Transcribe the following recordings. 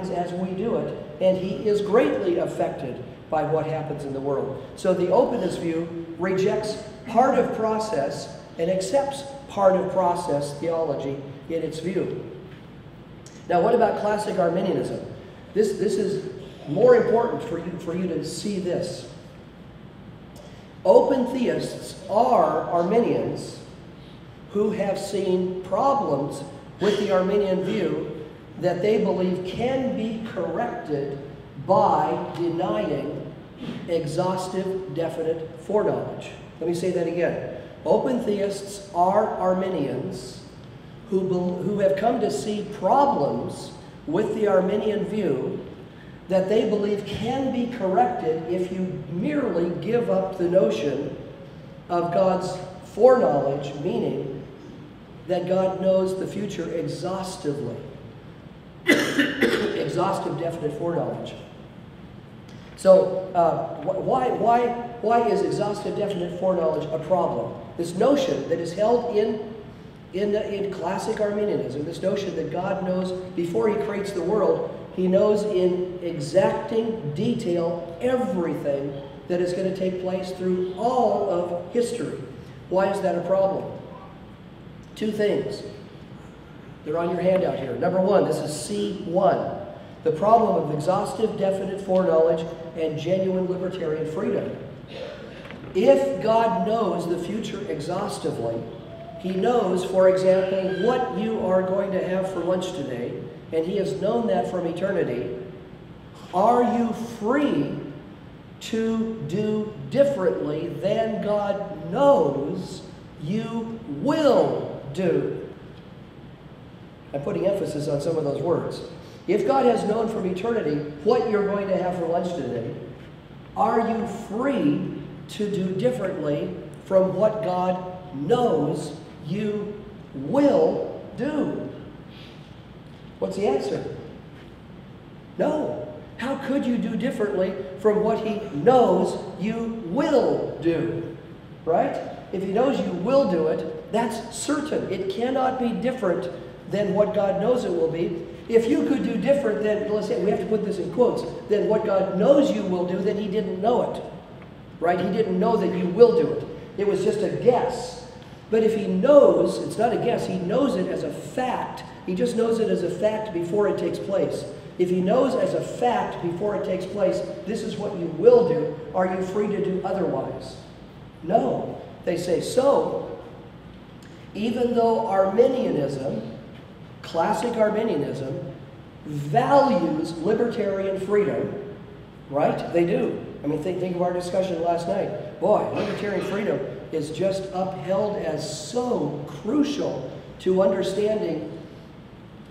as we do it, and he is greatly affected by what happens in the world. So the openness view rejects part of process and accepts part of process theology in its view. Now, what about classic Arminianism? This is more important for you to see this. Open theists are Arminians who have seen problems with the Arminian view that they believe can be corrected by denying exhaustive, definite foreknowledge. Let me say that again. Open theists are Arminians who have come to see problems with the Arminian view that they believe can be corrected if you merely give up the notion of God's foreknowledge, meaning that God knows the future exhaustively. Exhaustive, definite foreknowledge. So, why is exhaustive, definite foreknowledge a problem? This notion that is held in classic Arminianism, this notion that God knows before he creates the world, he knows in exacting detail everything that is going to take place through all of history. Why is that a problem? Two things. They're on your handout here. Number one, this is C1. The problem of exhaustive, definite foreknowledge and genuine libertarian freedom. If God knows the future exhaustively, he knows, for example, what you are going to have for lunch today, and he has known that from eternity. Are you free to do differently than God knows you will do? I'm putting emphasis on some of those words. If God has known from eternity what you're going to have for lunch today, are you free to do differently from what God knows you will do? What's the answer? No. How could you do differently from what he knows you will do? Right? If he knows you will do it, that's certain. It cannot be different than what God knows it will be. If you could do different than, let's say, we have to put this in quotes, than what God knows you will do, then he didn't know it. Right? He didn't know that you will do it. It was just a guess. But if he knows, it's not a guess, he knows it as a fact. He just knows it as a fact before it takes place. If he knows as a fact before it takes place, this is what you will do, are you free to do otherwise? No. They say, so, even though Arminianism, classic Arminianism, values libertarian freedom, right? They do. I mean, think of our discussion last night. Boy, libertarian freedom is just upheld as so crucial to understanding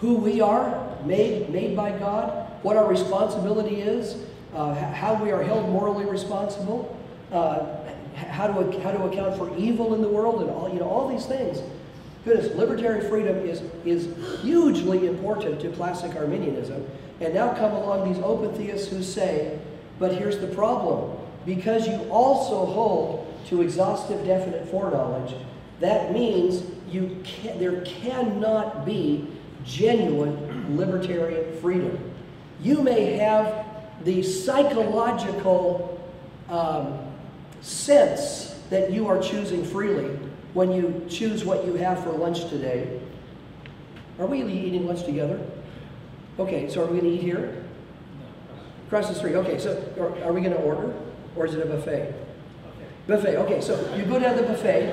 who we are, made by God, what our responsibility is, how we are held morally responsible, how to account for evil in the world, and all these things. Goodness, libertarian freedom is hugely important to classic Arminianism. And now come along these open theists who say, but here's the problem. Because you also hold to exhaustive, definite foreknowledge, that means there cannot be genuine libertarian freedom. You may have the psychological sense that you are choosing freely when you choose what you have for lunch today. Are we eating lunch together? Okay, so are we going to eat here? Across the street. Okay, so are we going to order? Or is it a buffet? Buffet. Okay, so you go down the buffet.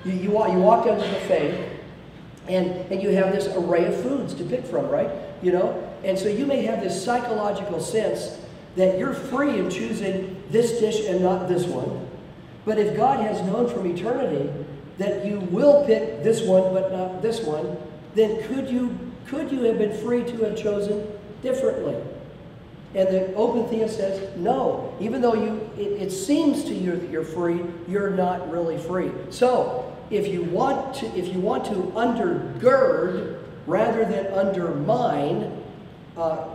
you walk down the buffet, and you have this array of foods to pick from, right? You know? And so you may have this psychological sense that you're free in choosing this dish and not this one. But if God has known from eternity that you will pick this one but not this one, then could you have been free to have chosen differently? And the open theist says, no. Even though it seems to you that you're free, you're not really free. So, if you want to undergird rather than undermine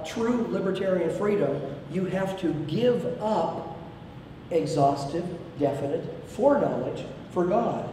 true libertarian freedom, you have to give up exhaustive, definite foreknowledge for God.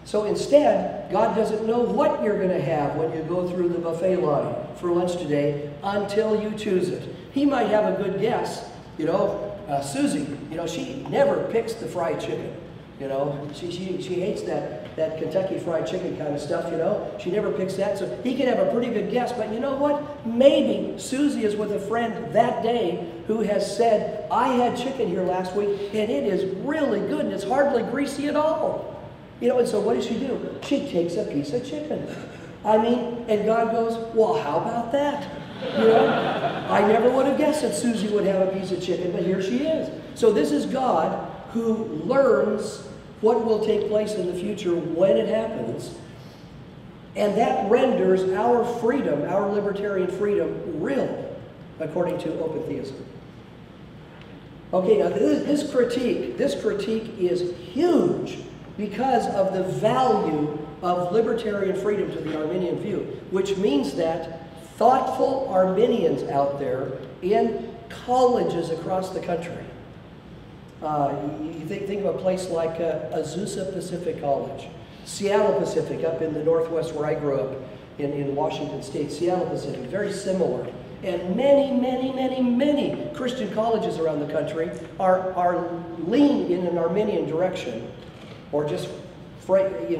So instead, God doesn't know what you're going to have when you go through the buffet line for lunch today until you choose it. He might have a good guess. You know, Susie, you know, she never picks the fried chicken. You know, she hates that Kentucky fried chicken kind of stuff, you know. She never picks that, so he can have a pretty good guess. But you know what? Maybe Susie is with a friend that day who has said, I had chicken here last week, and it is really good, and it's hardly greasy at all. You know, and so what does she do? She takes a piece of chicken. I mean, and God goes, well, how about that? You know, I never would have guessed that Susie would have a piece of chicken, but here she is. So this is God who learns what will take place in the future when it happens, and that renders our freedom, our libertarian freedom, real, according to open theism. Okay, now this critique is huge because of the value of libertarian freedom to the Arminian view, which means that thoughtful Arminians out there in colleges across the country, you think of a place like Azusa Pacific College, Seattle Pacific up in the Northwest where I grew up in Washington State, Seattle Pacific, very similar. And many Christian colleges around the country are lean in an Arminian direction, or just flatly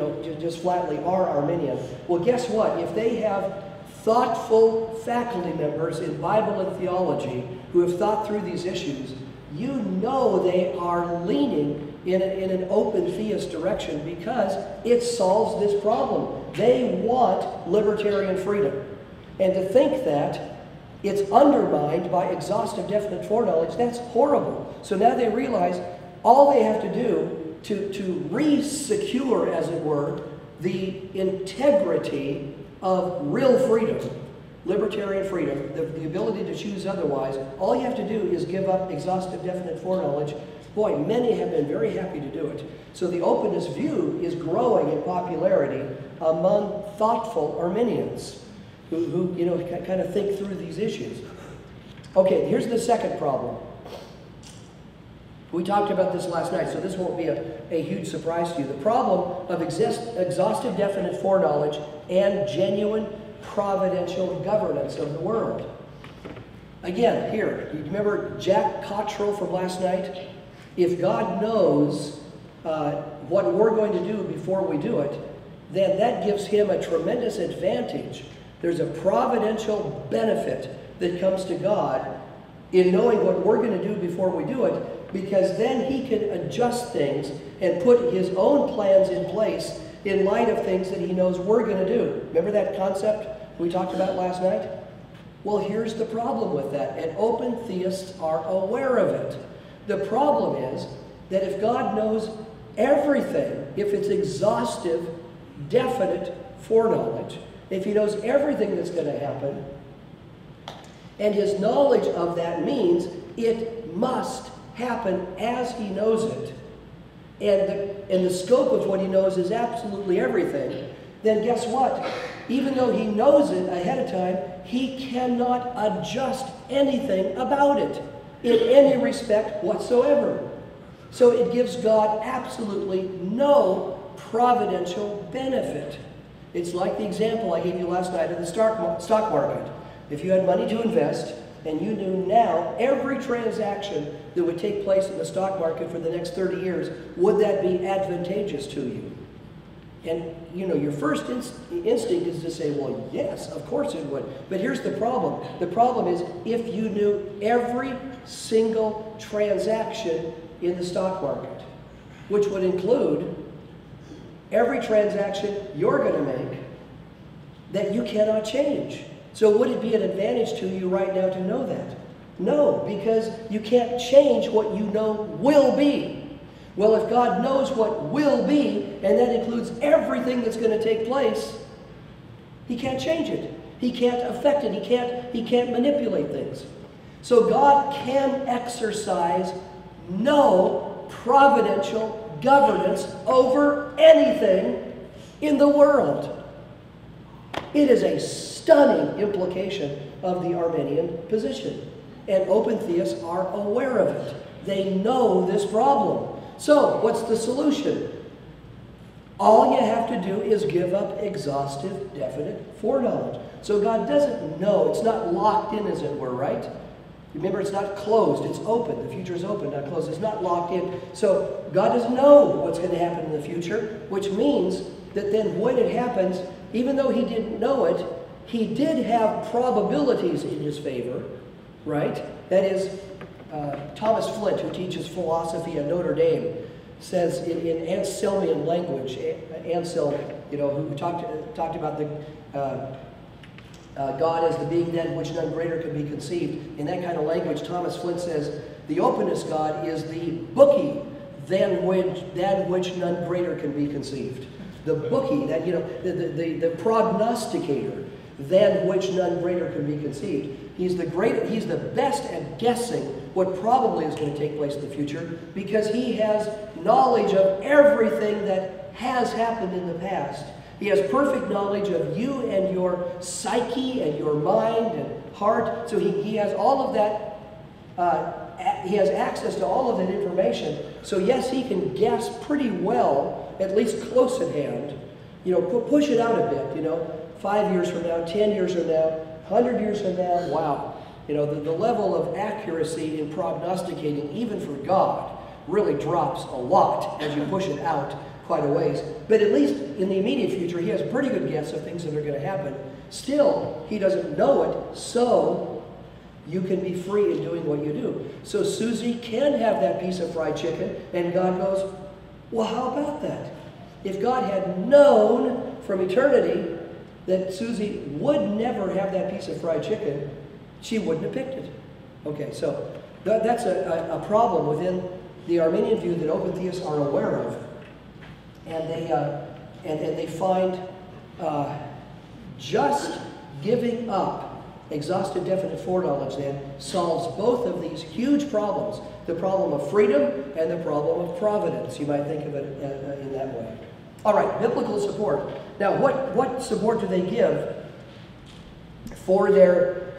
are Arminian. Well, guess what? If they have thoughtful faculty members in Bible and theology who have thought through these issues, you know they are leaning in an open theist direction because it solves this problem. They want libertarian freedom. And to think that it's undermined by exhaustive definite foreknowledge, that's horrible. So now they realize all they have to do to re-secure, as it were, the integrity of real freedom, libertarian freedom, the ability to choose otherwise, all you have to do is give up exhaustive definite foreknowledge. Boy, many have been very happy to do it. So the openness view is growing in popularity among thoughtful Arminians who you know, kind of think through these issues. Okay, here's the second problem. We talked about this last night, so this won't be a huge surprise to you. The problem of exhaustive definite foreknowledge and genuine providential governance of the world. Again, here, you remember Jack Cottrell from last night? If God knows what we're going to do before we do it, then that gives him a tremendous advantage. There's a providential benefit that comes to God in knowing what we're going to do before we do it, because then he can adjust things and put his own plans in place in light of things that he knows we're going to do. Remember that concept we talked about last night? Well, here's the problem with that, and open theists are aware of it. The problem is that if God knows everything, if it's exhaustive, definite foreknowledge, if he knows everything that's going to happen, and his knowledge of that means it must happen as he knows it, and the scope of what he knows is absolutely everything, then guess what? Even though he knows it ahead of time, he cannot adjust anything about it in any respect whatsoever. So it gives God absolutely no providential benefit. It's like the example I gave you last night of the stock market. If you had money to invest, and you knew now every transaction that would take place in the stock market for the next 30 years, would that be advantageous to you? And you know, your first instinct is to say, well, yes, of course it would. But here's the problem. The problem is if you knew every single transaction in the stock market, which would include every transaction you're going to make that you cannot change. So would it be an advantage to you right now to know that? No, because you can't change what you know will be. Well, if God knows what will be, and that includes everything that's going to take place, he can't change it. He can't affect it. He can't manipulate things. So God can exercise no providential governance over anything in the world. It is a stunning implication of the Arminian position. And open theists are aware of it. They know this problem. So, what's the solution? All you have to do is give up exhaustive, definite foreknowledge. So God doesn't know. It's not locked in, as it were, right? Remember, it's not closed. It's open. The future is open, not closed. It's not locked in. So God doesn't know what's going to happen in the future, which means that then when it happens, even though he didn't know it, he did have probabilities in his favor, right? That is, Thomas Flint, who teaches philosophy at Notre Dame, says in Anselmian language, Anselm, who talked about the God as the being than which none greater could be conceived. In that kind of language, Thomas Flint says, the openest God is the bookie than which none greater can be conceived. The bookie, that the prognosticator, than which none greater can be conceived. He's the best at guessing what probably is going to take place in the future because he has knowledge of everything that has happened in the past. He has perfect knowledge of you and your psyche and your mind and heart. So he has all of that. He has access to all of that information. So yes, he can guess pretty well, at least close at hand. Push it out a bit. 5 years from now, 10 years from now, 100 years from now. Wow. The level of accuracy in prognosticating, even for God, really drops a lot as you push it out quite a ways. But at least in the immediate future, he has a pretty good guess of things that are going to happen. Still, he doesn't know it, so you can be free in doing what you do. So Susie can have that piece of fried chicken, and God goes, well, how about that? If God had known from eternity that Susie would never have that piece of fried chicken, she wouldn't have picked it. Okay, so that's a problem within the Arminian view that open theists are aware of. And they find just giving up exhaustive, definite foreknowledge then solves both of these huge problems, the problem of freedom and the problem of providence. You might think of it in that way. All right, biblical support. Now, what support do they give for their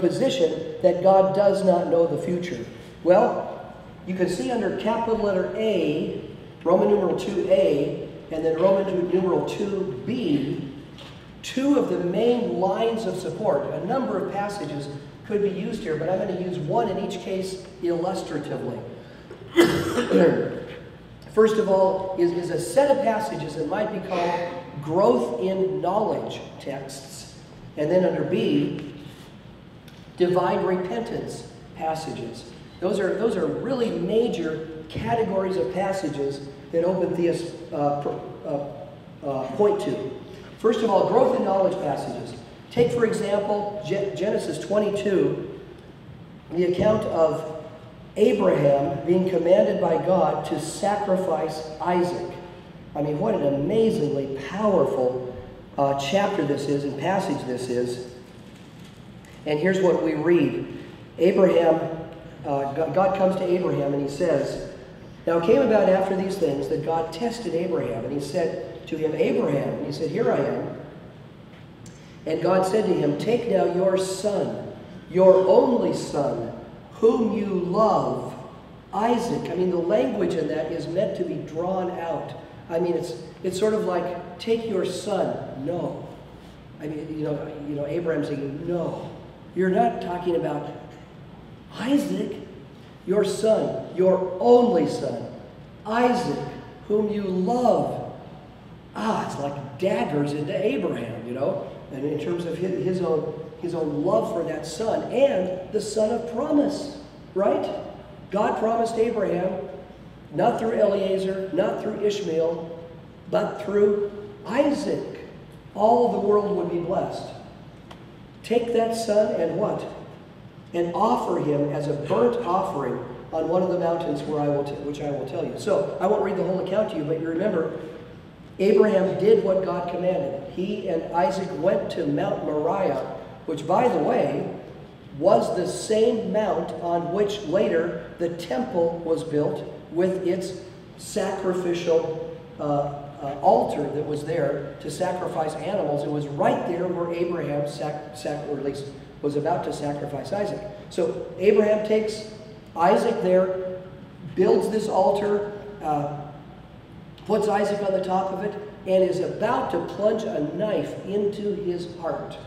position that God does not know the future? Well, you can see under capital letter A, Roman numeral 2a, and then Roman numeral 2b, two of the main lines of support. A number of passages could be used here, but I'm going to use one in each case illustratively. First of all is a set of passages that might be called growth in knowledge texts. And then under B, divine repentance passages. Those are really major categories of passages that open theists point to. First of all, growth in knowledge passages. Take, for example, Genesis 22, the account of Abraham being commanded by God to sacrifice Isaac. I mean, what an amazingly powerful chapter this is and passage this is. And here's what we read. God comes to Abraham and he says, now it came about after these things that God tested Abraham, and he said to him, Abraham, and he said, here I am. And God said to him, take now your son, your only son, whom you love, Isaac. I mean, the language in that is meant to be drawn out. I mean, it's sort of like, take your son. No. I mean, Abraham saying, no. You're not talking about Isaac, your son, your only son, Isaac, whom you love. It's like daggers into Abraham, and in terms of his own love for that son and the son of promise, right? God promised Abraham, not through Eliezer, not through Ishmael, but through Isaac, all the world would be blessed. Take that son and what? And offer him as a burnt offering on one of the mountains which I will tell you. So, I won't read the whole account to you, but you remember, Abraham did what God commanded. He and Isaac went to Mount Moriah, which, by the way, was the same mount on which later the temple was built with its sacrificial altar that was there to sacrifice animals. It was right there where Abraham, or at least was about to sacrifice Isaac. So Abraham takes Isaac there, builds this altar, puts Isaac on the top of it, and is about to plunge a knife into his heart.